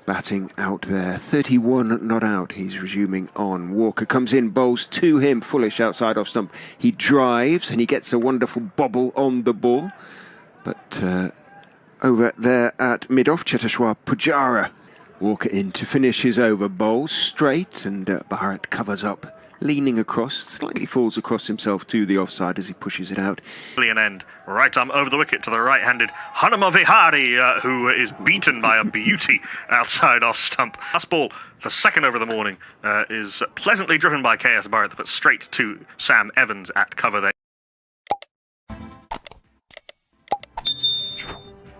batting out there. 31 not out. He's resuming on. Walker comes in, bowls to him. Foolish outside off stump. He drives and he gets a wonderful bobble on the ball. But over there at mid-off, Cheteshwar Pujara. Walker in to finish his over. Bowls straight and Bharat covers up. Leaning across, slightly falls across himself to the offside as he pushes it out. Brilliant end. Right arm over the wicket to the right-handed Hanuma Vihari, who is beaten by a beauty outside off stump. Last ball, the second over of the morning, is pleasantly driven by KS Bharat, but straight to Sam Evans at cover there.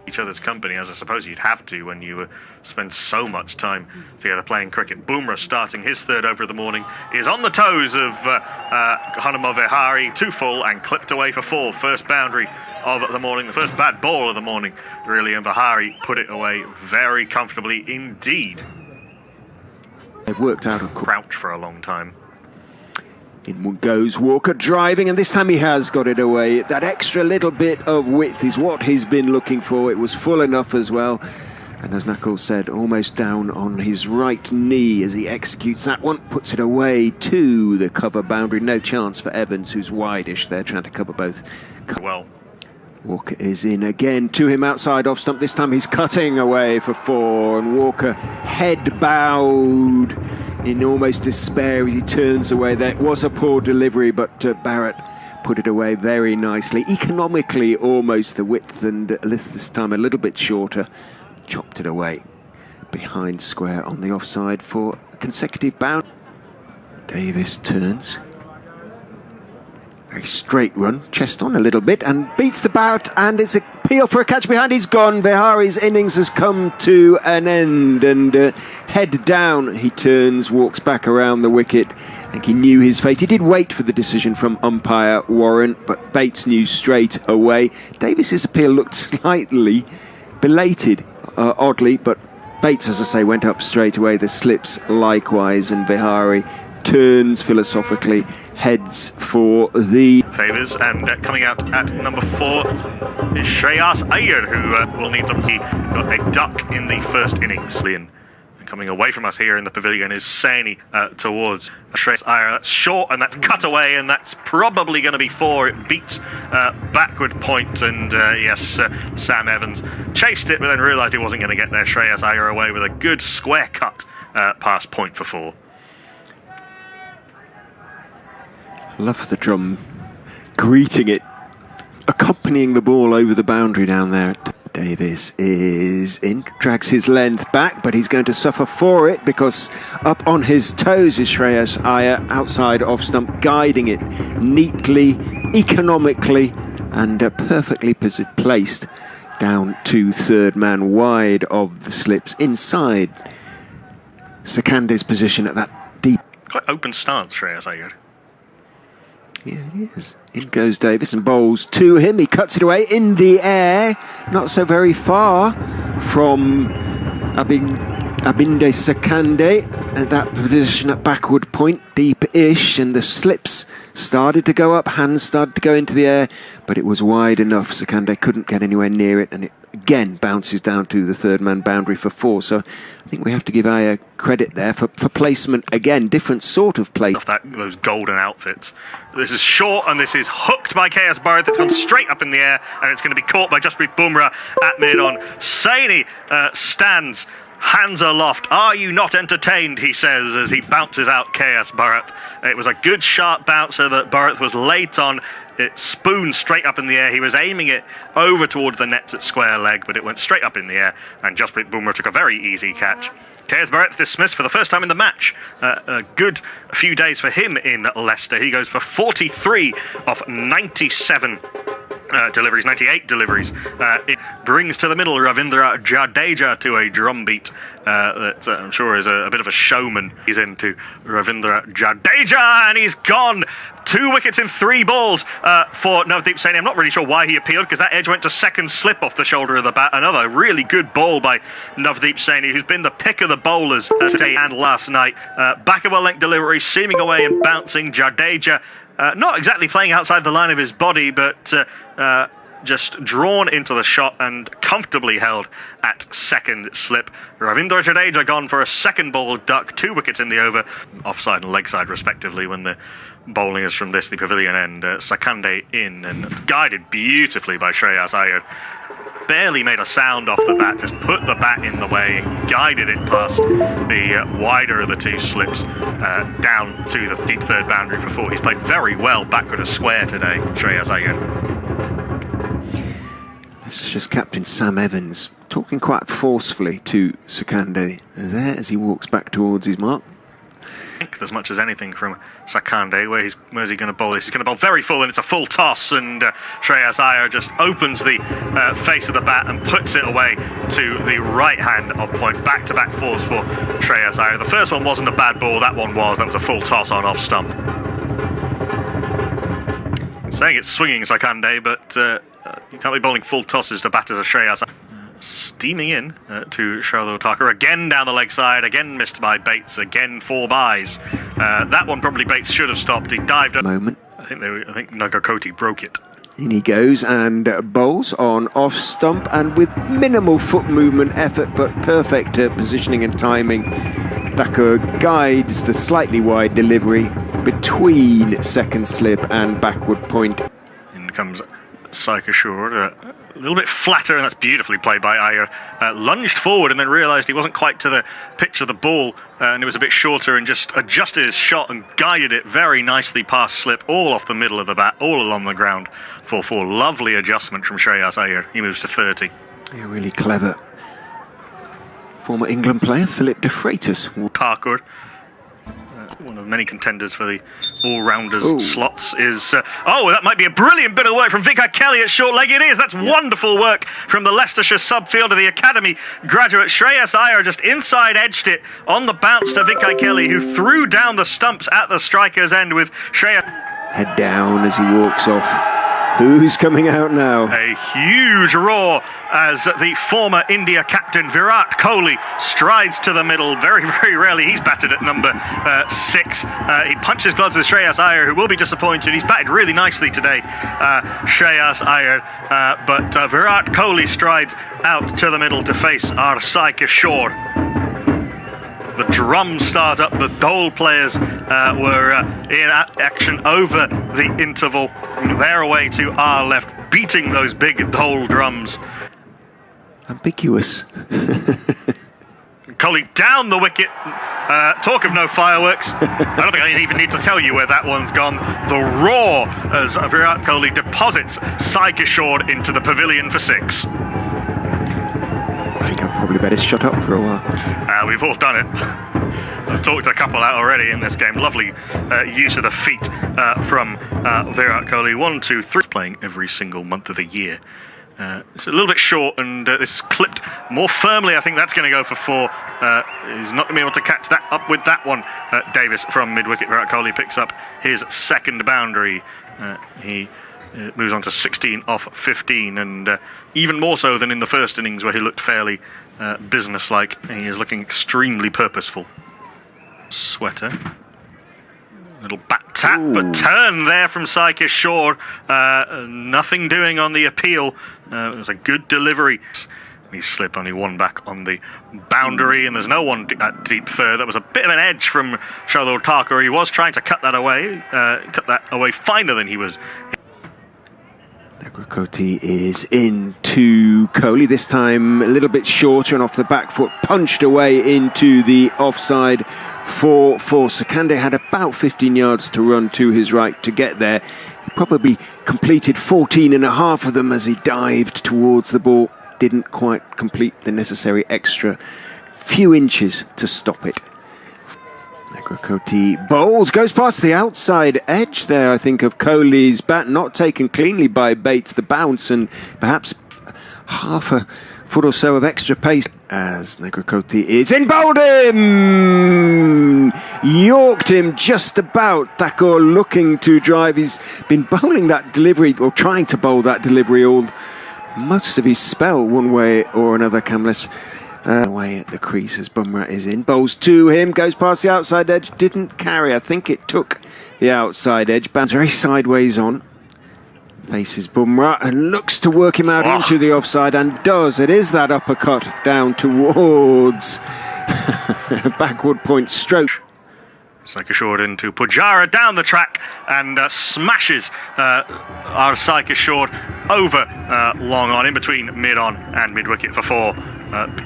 Each other's company, as I suppose you'd have to when you spend so much time together playing cricket. Bumrah, starting his third over of the morning, is on the toes of Hanuma Vihari, 2 full and clipped away for 4. First boundary of the morning, the first bad ball of the morning, really, and Vihari put it away very comfortably indeed. They've worked out a crouch for a long time. In goes Walker driving, and this time he has got it away. That extra little bit of width is what he's been looking for. It was full enough as well. And as Nakul said, almost down on his right knee as he executes that one. Puts it away to the cover boundary. No chance for Evans, who's wide-ish there, trying to cover both. Well, Walker is in again to him outside off stump. This time he's cutting away for 4. And Walker head bowed in almost despair as he turns away. That was a poor delivery, but Bharat put it away very nicely. Economically almost the width, and this time a little bit shorter. Chopped it away behind square on the offside for a consecutive bound. Davis turns. Very straight run, chest on a little bit, and beats the bat, and it's a peel for a catch behind. He's gone. Vihari's innings has come to an end, and head down he turns, walks back around the wicket. I think he knew his fate. He did wait for the decision from umpire Warren, but Bates knew straight away. Davis's appeal looked slightly belated, oddly, but Bates, as I say, went up straight away. The slips likewise, and Vihari turns philosophically, heads for the favours, and coming out at number 4 is Shreyas Iyer, who will need to be got a duck in the first innings. And coming away from us here in the pavilion is Saini towards Shreyas Iyer. That's short and that's cut away, and that's probably going to be 4. It beats backward point, and yes, Sam Evans chased it but then realised he wasn't going to get there. Shreyas Iyer away with a good square cut past point for 4. Love the drum greeting it, accompanying the ball over the boundary down there. Davis is in, drags his length back, but he's going to suffer for it because up on his toes is Shreyas Iyer, outside off stump, guiding it neatly, economically, and perfectly placed down to third man, wide of the slips, inside Sekande's position at that deep. Quite open stance, Shreyas Iyer. Yeah, it is. In goes Davis and bowls to him. He cuts it away in the air. Not so very far from Abinde Sekande at that position at backward point, deep-ish, and the slips started to go up, hands started to go into the air, but it was wide enough. Sekande couldn't get anywhere near it, and it again bounces down to the third man boundary for 4. So I think we have to give Iyer credit there for placement again, different sort of play. Those golden outfits. This is short, and this is hooked by KS Bharat. It's gone straight up in the air, and it's going to be caught by Jasprit Bumrah at mid-on. Saini stands, hands aloft. Are you not entertained, he says, as he bounces out KS Bharat. It was a good sharp bouncer that Bharat was late on. It spooned straight up in the air. He was aiming it over towards the net at square leg, but it went straight up in the air, and Jasprit Bumrah took a very easy catch. KS Bharat dismissed for the first time in the match. A good few days for him in Leicester. He goes for 43 of 97 deliveries, 98 deliveries. It brings to the middle Ravindra Jadeja to a drum beat that I'm sure is a bit of a showman. He's into Ravindra Jadeja, and he's gone. 2 wickets in 3 balls for Navdeep Saini. I'm not really sure why he appealed, because that edge went to second slip off the shoulder of the bat. Another really good ball by Navdeep Saini, who's been the pick of the bowlers today and last night. Back of a length delivery, seaming away and bouncing. Jadeja not exactly playing outside the line of his body, but just drawn into the shot and comfortably held at second slip. Ravinder Jadeja gone for a second ball duck, 2 wickets in the over, offside and leg side respectively when the bowling is from the pavilion end. Sakande in and guided beautifully by Shreyas Iyer. Barely made a sound off the bat, just put the bat in the way and guided it past the wider of the 2 slips down to the deep third boundary for 4. He's played very well backward of square today, Shreyas Iyer. This is just Captain Sam Evans talking quite forcefully to Sakande there as he walks back towards his mark. As much as anything from Sakande. Where's he going to bowl this? He's going to bowl very full, and it's a full toss, and Shreyas Iyer just opens the face of the bat and puts it away to the right hand of point. Back-to-back fours for Shreyas Iyer. The first one wasn't a bad ball, that one was. That was a full toss on off stump. I'm saying it's swinging Sakande, but you can't be bowling full tosses to batters of Shreyas Iyer. Steaming in to Shola Otaka, again down the leg side, again missed by Bates, again 4 byes. That one probably Bates should have stopped. He dived up. Moment. I think Nagakoti broke it. In he goes and bowls on off stump, and with minimal foot movement effort but perfect positioning and timing, Thakur guides the slightly wide delivery between second slip and backward point. In comes Saika Shore, a little bit flatter, and that's beautifully played by Iyer. Lunged forward and then realised he wasn't quite to the pitch of the ball, and it was a bit shorter, and just adjusted his shot and guided it very nicely past slip, all off the middle of the bat, all along the ground for 4. Lovely adjustment from Shreyas Iyer. He moves to 30. Yeah, really clever. Former England player Philip de Freitas. Thakur, one of many contenders for the all-rounders slots, is... that might be a brilliant bit of work from Vikai Kelly at short leg. It is. That's wonderful work from the Leicestershire subfielder, the academy graduate. Shreyas Iyer just inside edged it on the bounce to Vikai Kelly, who threw down the stumps at the striker's end with Shreyas. Head down as he walks off. Who's coming out now? A huge roar as the former India captain Virat Kohli strides to the middle. Very, very rarely he's batted at number 6. He punches gloves with Shreyas Iyer, who will be disappointed. He's batted really nicely today, Shreyas Iyer. But Virat Kohli strides out to the middle to face our Saika Shore. The drums start up, the Dole players were in action over the interval. They're away to our left, beating those big Dole drums. Ambiguous. Kohli down the wicket. Talk of no fireworks. I don't think I even need to tell you where that one's gone. The roar as Virat Kohli deposits Saika Shore into the pavilion for 6. I think I probably better shut up for a while. We've all done it. I've talked a couple out already in this game. Lovely use of the feet from Virat Kohli. 1, 2, 3. Playing every single month of the year. It's a little bit short, and this is clipped more firmly. I think that's going to go for 4. He's not going to be able to catch that up with that one. Davis from mid-wicket. Virat Kohli picks up his second boundary. He moves on to 16 off 15, and even more so than in the first innings where he looked fairly businesslike. He is looking extremely purposeful. Sweater. Little bat tap, but turn there from Saika Shore. Nothing doing on the appeal. It was a good delivery. He slipped only 1 back on the boundary, and there's no one at deep third. That was a bit of an edge from Shola Otaka. He was trying to cut that away finer than he was. Nagakoti is into Kohli, this time a little bit shorter and off the back foot, punched away into the offside for 4. Sakande had about 15 yards to run to his right to get there. He probably completed 14 and a half of them as he dived towards the ball. Didn't quite complete the necessary extra few inches to stop it. Nagakoti bowls, goes past the outside edge there, I think, of Kohli's bat, not taken cleanly by Bates, the bounce, and perhaps half a foot or so of extra pace as Nagakoti is in, bowled him! Yorked him just about. Thakur looking to drive. He's been bowling that delivery, or trying to bowl that delivery most of his spell, one way or another. Kamlesh away at the crease as Bumrah is in. Bowls to him, goes past the outside edge, didn't carry. I think it took the outside edge. Bounce very sideways on. Faces Bumrah and looks to work him out into the offside, and does. It is that uppercut down towards backward point stroke. Saika Short into Pujara down the track and smashes our Saika Short over long on, in between mid-on and mid-wicket for 4.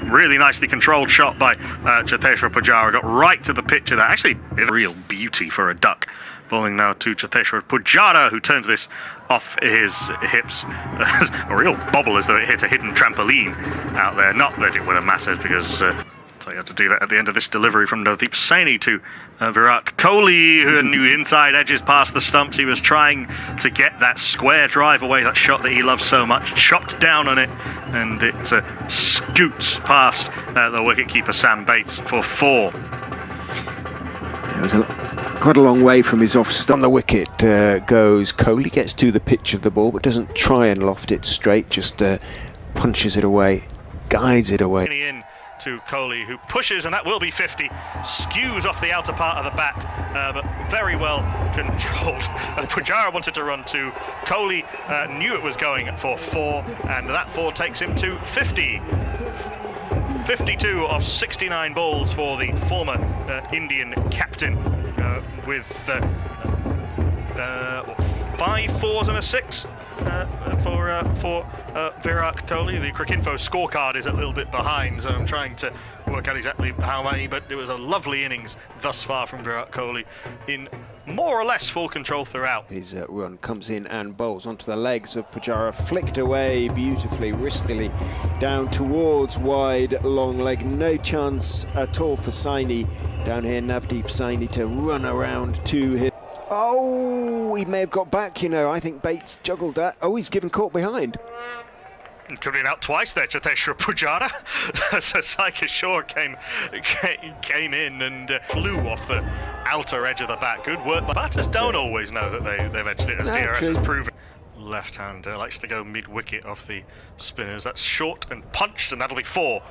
Really nicely controlled shot by Cheteshwar Pujara. Got right to the pitch of that. Actually, a real beauty for a duck. Bowling now to Cheteshwar Pujara, who turns this off his hips. A real bobble, as though it hit a hidden trampoline out there. Not that it would have mattered, because so you had to do that at the end of this delivery from Navdeep Saini to Virat Kohli, who knew inside edges past the stumps. He was trying to get that square drive away, that shot that he loves so much. Chopped down on it, and it scoots past the wicketkeeper Sam Bates for 4. It was quite a long way from his off stump. On the wicket goes Kohli, gets to the pitch of the ball, but doesn't try and loft it straight, just punches it away, guides it away. In to Kohli, who pushes, and that will be 50. Skews off the outer part of the bat, but very well controlled. Pujara wanted to run 2. Kohli knew it was going for 4, and that 4 takes him to 50. 52 of 69 balls for the former Indian captain, with 5 4s and a 6 for Virat Kohli. The Cricinfo scorecard is a little bit behind, so I'm trying to work out exactly how many, but it was a lovely innings thus far from Virat Kohli, in more or less full control throughout. His run comes in and bowls onto the legs of Pujara, flicked away beautifully, wristily, down towards wide long leg. No chance at all for Saini down here. Navdeep Saini to run around to his... Oh, he may have got back, you know. I think Bates juggled that. Oh, he's given caught behind. Could have been out twice there, Cheteshwar Pujara. So Saika Short came in and flew off the outer edge of the bat. Good work, but batters don't always know that they've edged it, as DRS has proven. Left-hander likes to go mid-wicket off the spinners. That's short and punched, and that'll be 4.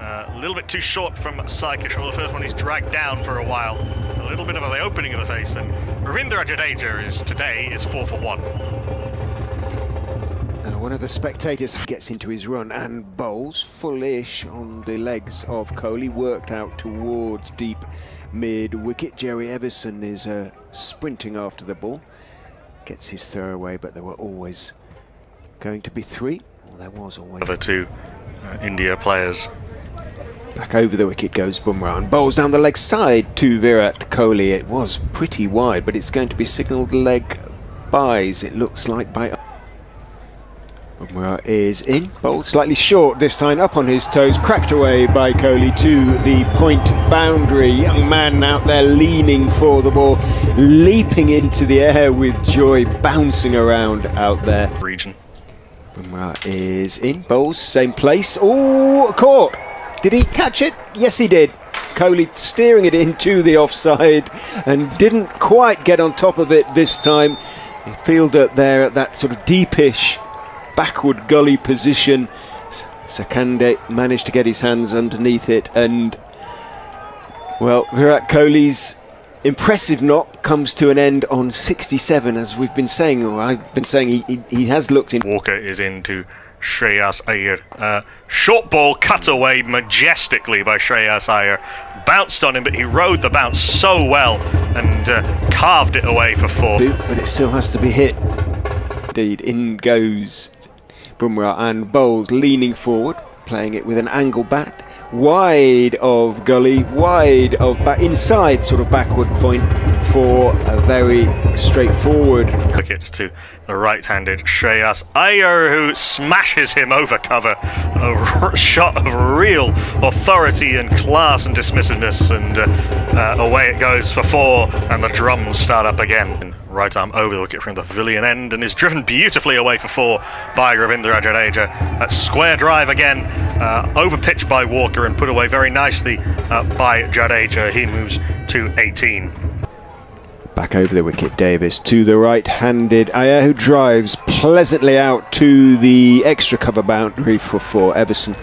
A little bit too short from Saika Short. The first one he's dragged down for a while. A little bit of the opening of the face, and Ravindra Jadeja today is 4 for 1. One of the spectators gets into his run and bowls fullish on the legs of Kohli, worked out towards deep mid-wicket. Jerry Everson is sprinting after the ball, gets his throw away, but there were always going to be 3. Well, there was always. Other 2 India players. Back over the wicket goes Bumrah and bowls down the leg side to Virat Kohli. It was pretty wide, but it's going to be signalled leg byes, it looks like, by... Bumrah is in, bowled slightly short this time, up on his toes, cracked away by Kohli to the point boundary. Young man out there leaning for the ball, leaping into the air with joy, bouncing around out there. Region. Bumrah is in, bowls, same place. Oh, caught! Did he catch it? Yes, he did. Kohli steering it into the offside and didn't quite get on top of it this time. He fielded there at that sort of deepish backward gully position. Sakande managed to get his hands underneath it, and well, Virat Kohli's impressive knock comes to an end on 67, as we've been saying, or I've been saying. He has looked in. Walker is into Shreyas Iyer. Short ball cut away majestically by Shreyas Iyer. Bounced on him, but he rode the bounce so well and carved it away for 4. But it still has to be hit. Indeed, in goes Bumrah and bowled, leaning forward, playing it with an angle bat, wide of gully, wide of inside sort of backward point for a very straightforward. Wickets to the right-handed Shreyas Iyer, who smashes him over cover. A shot of real authority and class and dismissiveness, and away it goes for 4, and the drums start up again. Right arm over the wicket from the pavilion end, and is driven beautifully away for 4 by Ravindra Jadeja. That square drive again, over pitched by Walker and put away very nicely by Jadeja. He moves to 18. Back over the wicket, Davis to the right-handed Iyer, who drives pleasantly out to the extra cover boundary for 4. Everson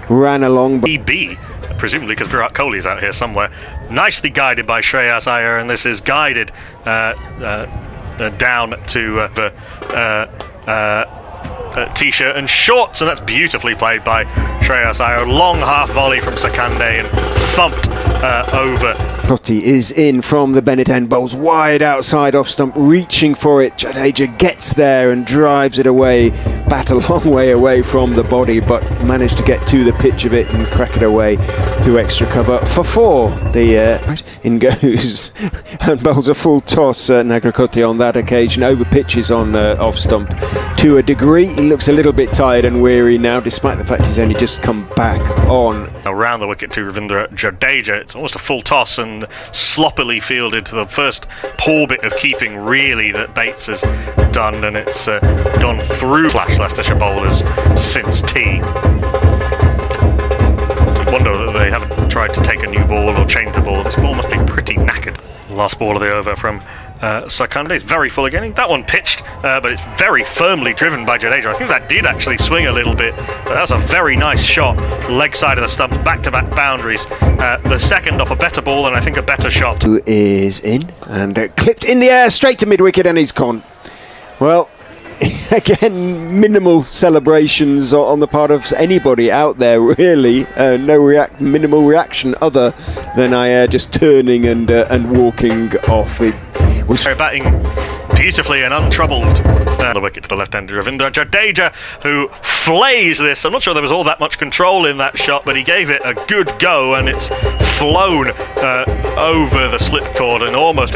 ran along. EB, presumably because Virat Kohli is out here somewhere. Nicely guided by Shreyas Iyer, and this is guided down to t-shirt and shorts, and that's beautifully played by Shreyas Iyer. Long half volley from Sakande and thumped over. Totti is in from the Bennett end, bowls wide outside off stump, reaching for it. Jadeja gets there and drives it away, bat a long way away from the body, but managed to get to the pitch of it and crack it away through extra cover for 4. In goes and bowls a full toss. Nagarkoti on that occasion over pitches on off stump to a degree. He looks a little bit tired and weary now, despite the fact he's only just come back on. Around the wicket to Ravindra Jadeja. It's almost a full toss and sloppily fielded to the first poor bit of keeping really that Bates has done, and it's gone through Leicestershire bowlers since tea. I wonder that they haven't tried to take a new ball or change the ball. This ball must be pretty knackered. Last ball of the over from Sakande. It's very full again. That one pitched, but it's very firmly driven by Jadeja. I think that did actually swing a little bit, but that was a very nice shot. Leg side of the stumps, back-to-back boundaries. The second off a better ball and I think a better shot. Who is in and clipped in the air straight to mid-wicket, and he's gone. Well, again, minimal celebrations on the part of anybody out there, really. Minimal reaction other than Iyer just turning and walking off. It was batting beautifully and untroubled. The wicket to the left-hander Ravindra Jadeja, who flays this. I'm not sure there was all that much control in that shot, but he gave it a good go, and it's flown over the slip cord and almost